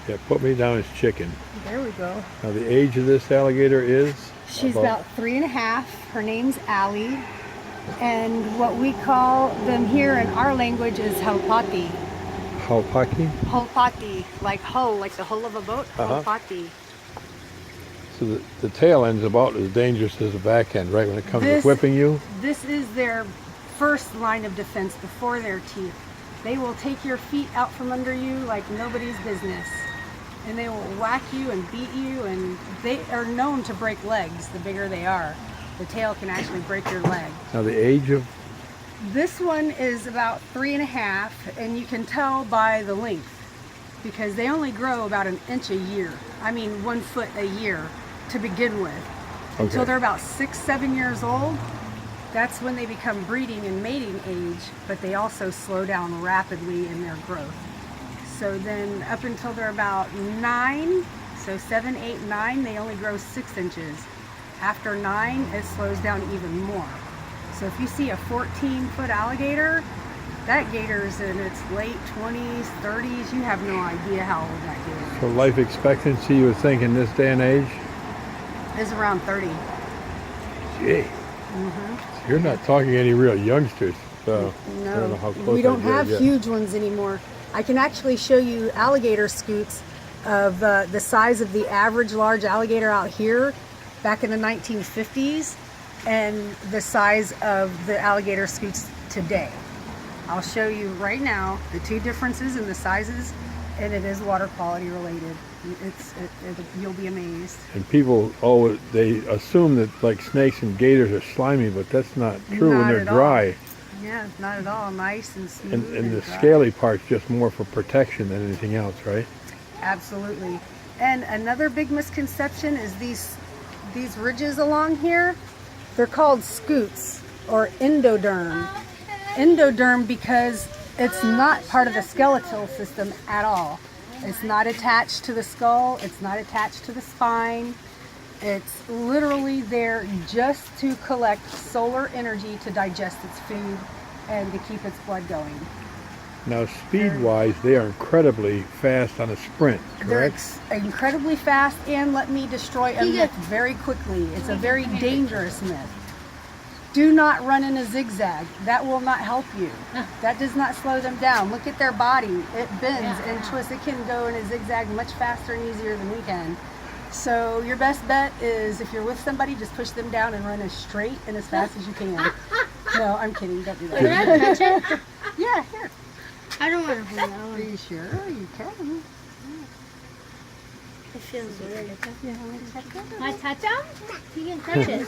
Yeah, put me down as chicken. There we go. Now the age of this alligator is? She's about 3.5. Her name's ALLIE. And what we call them here in our language is halpati. Halpaki? Halpati, like hull, like the hull of a boat. Halpati. So the tail end's about as dangerous as the back end, right, when it comes to whipping you? This is their first line of defense before their teeth. They will take your feet out from under you like nobody's business. And they will whack you and beat you, and they are known to break legs the bigger they are. The tail can actually break your leg. Now the age of? This one is about 3.5, and you can tell by the length because they only grow about 1 inch a year. I mean 1 foot a year to begin with. Okay. Until they're about 6-7 years old. That's when they become breeding and mating age, but they also slow down rapidly in their growth. So then up until they're about 9, so 7, 8, 9, they only grow 6 inches. After 9, it slows down even more. So if you see a 14-foot alligator, that gator's in its late 20s, 30s. You have no idea how old that gator is. So life expectancy, you would think, in this day and age? Is around 30. Gee. So you're not talking any real youngsters. So no, I don't know how close we don't I get have yet. huge ones anymore. I can actually show you alligator scoots of the size of the average large alligator out here back in the 1950s and the size of the alligator scoots today. I'll show you right now the two differences in the sizes, and it is water quality related. You'll be amazed. And people always, they assume that like snakes and gators are slimy, but that's not true when Not they're at dry. all. Yeah, not at all. Nice and smooth. And the dry. scaly part's just more for protection than anything else, right? Absolutely. And another big misconception is these ridges along here, they're called scoots or endoderm. Endoderm because it's not part of the skeletal system at all. It's not attached to the skull, it's not attached to the spine. It's literally there just to collect solar energy to digest its food and to keep its blood going. Now, speed-wise, they are incredibly fast on a sprint, correct? They're incredibly fast, and let me destroy a myth very quickly. It's a very dangerous myth. Do not run in a zigzag. That will not help you. That does not slow them down. Look at their body. It bends and twists. It can go in a zigzag much faster and easier than we can. So your best bet is if you're with somebody, just push them down and run as straight and as fast as you can. No, I'm kidding. Don't do that. Can I touch it? Yeah, here. I don't want to hold that Are one. you sure? You can. It feels weird. Yeah, want to touch it? I touch them? You can touch it.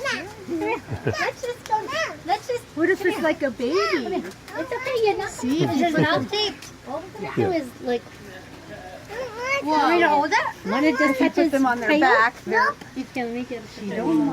Let's just go down. Let's just. What if it's like a baby? It's okay, you're not. See, if Is you it put mouth them- taped? All we Yeah. can do is like. Want me to hold it? When it just put them on their back, they're You can make it. you don't You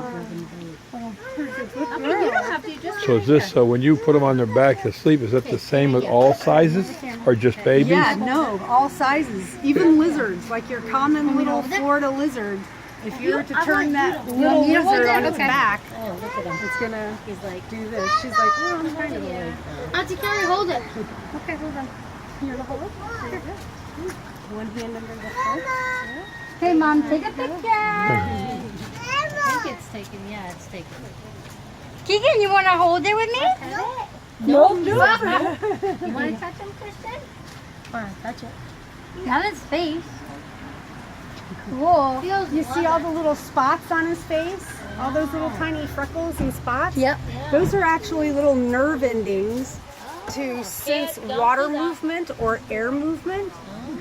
don't have to. Just. So is this, when you put them on their back to sleep, is that the same with all sizes or just babies? Yeah, no, all sizes, even lizards, like your common little hold it? Florida lizard. If you were to I turn want that you. little You hold lizard it? on its Okay. back, Oh, look at him. it's gonna He's like. do this. She's like, oh, I'm kind of like. Auntie Carrie, hold it. Okay, hold on. Here, hold it. There you go. One hand under the foot. Hey, Mom, take a picture. I think it's taken. Yeah, it's taken. Keegan, you want to hold it with me? No, You want to touch him, Kristen? Fine, touch it. Not his face. Cool. You see all the little spots on his face? All those little tiny freckles and spots? Yep. Those are actually little nerve endings to sense water movement or air movement.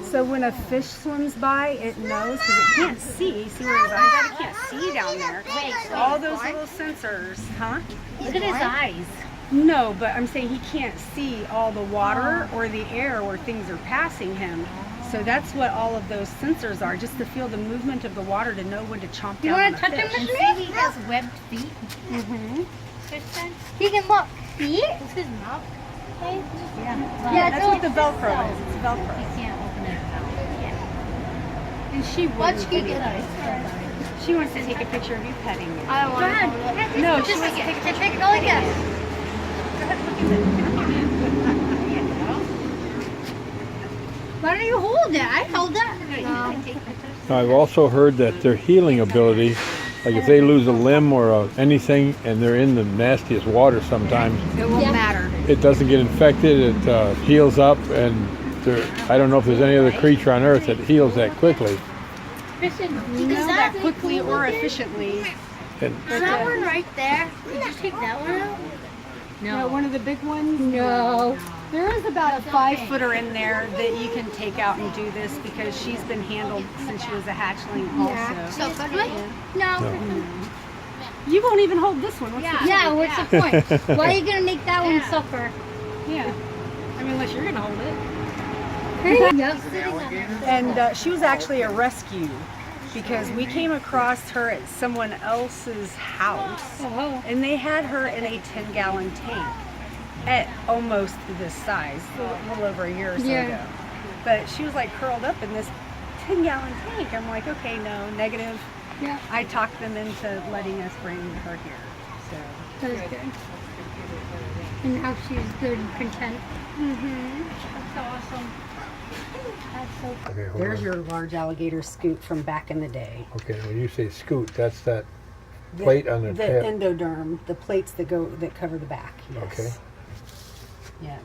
So when a fish swims by, it knows because it can't see. See where his eyes are? It can't see down there. All those little sensors, huh? Look at his eyes. No, but I'm saying he can't see all the water or the air where things are passing him. So that's what all of those sensors are, just to feel the movement of the water to know when to chomp You down on want the to touch him fish. with See, me? he has webbed feet. Mm-hmm. Kristen, Keegan, look. See? is his mouth? Okay. Yeah, Yeah, that's so what the Velcro is. It's Velcro. He can't open And she Watch wouldn't. you get She wants to take a picture of you petting it. I don't want to. No, just she wants to take a picture. take it like this. Why don't you hold it? I hold it. No. I've also heard that their healing ability, like if they lose a limb or anything and they're in the nastiest water sometimes, It won't matter. it doesn't get infected, it heals up, and I don't know if there's any other creature on earth that heals that quickly. You know that quickly or efficiently. And Is that one right there? Did you take that one out? No, one of the big ones. No. There is about a 5-footer in there that you can take out and do this because she's been handled since she was a hatchling also. So good one? No. You won't even hold this one. What's the point? Yeah, what's the point? Why are you going to make that one suffer? Yeah. I mean, unless you're going to hold it. Yep. And she was actually a rescue because we came across her at someone else's house and they had her in a 10-gallon tank at almost this size, a little over a year or so ago. But she was like curled up in this 10-gallon tank. I'm like, okay, no, negative. Yeah. I talked them into letting us bring her here. So That was good. And now she's good and content. That's awesome. That's so cool. okay, hold there's on. your large alligator scoot from back in the day. Okay, when you say scoot, that's that plate on the tail. endoderm, the plates that cover the back. Yes. Okay. Yeah.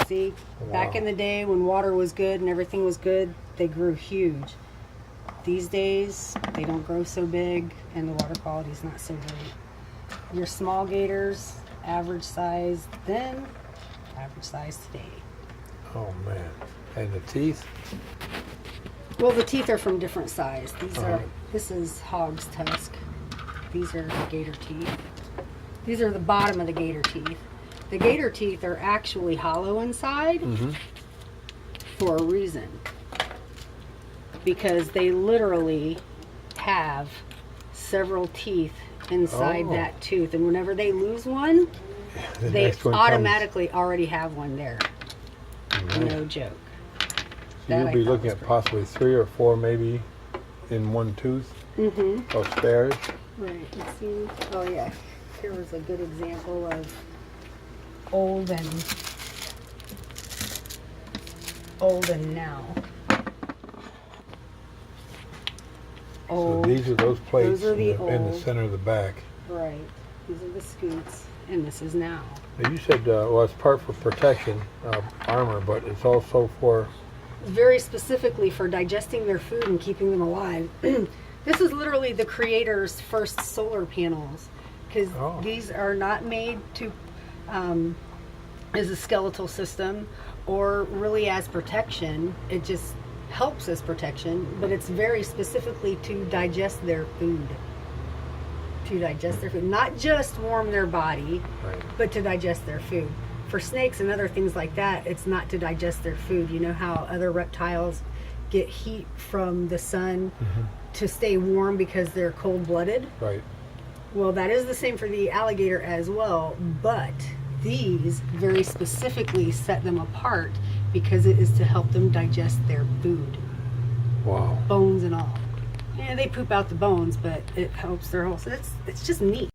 See, back Wow. in the day when water was good and everything was good, they grew huge. These days, they don't grow so big and the water quality is not so great. Your small gators, average size then, average size today. Oh man. And the teeth? Well, the teeth are from different size. These Uh-huh. this is hog's tusk. These are the gator teeth. These are the bottom of the gator teeth. The gator teeth are actually hollow inside for a reason. Because they literally have several teeth inside Oh. that tooth. And whenever they lose one, The they next one automatically already have one there. comes. No joke. So you'll I be thought looking was at pretty possibly 3 or 4 maybe in one tooth of spares. Right, let's see. Oh yeah, here was a good example of old and now. So Old, these are those plates Those are the in the old. center of the back. right. These are the scoots, and this is now. Now you said, well, it's part for protection, armor, but it's also for, Very specifically for digesting their food and keeping them alive. This is literally the creator's first solar panels, because Oh. these are not made to as a skeletal system or really as protection. It just helps as protection, but it's very specifically to digest their food. To digest their food, not just warm their body, right. but to digest their food. For snakes and other things like that, it's not to digest their food. You know how other reptiles get heat from the sun to stay warm because they're cold-blooded? Right. Well, that is the same for the alligator as well, but these very specifically set them apart because it is to help them digest their food, Wow. bones and all. Yeah, they poop out the bones, but it helps their whole, so it's just neat.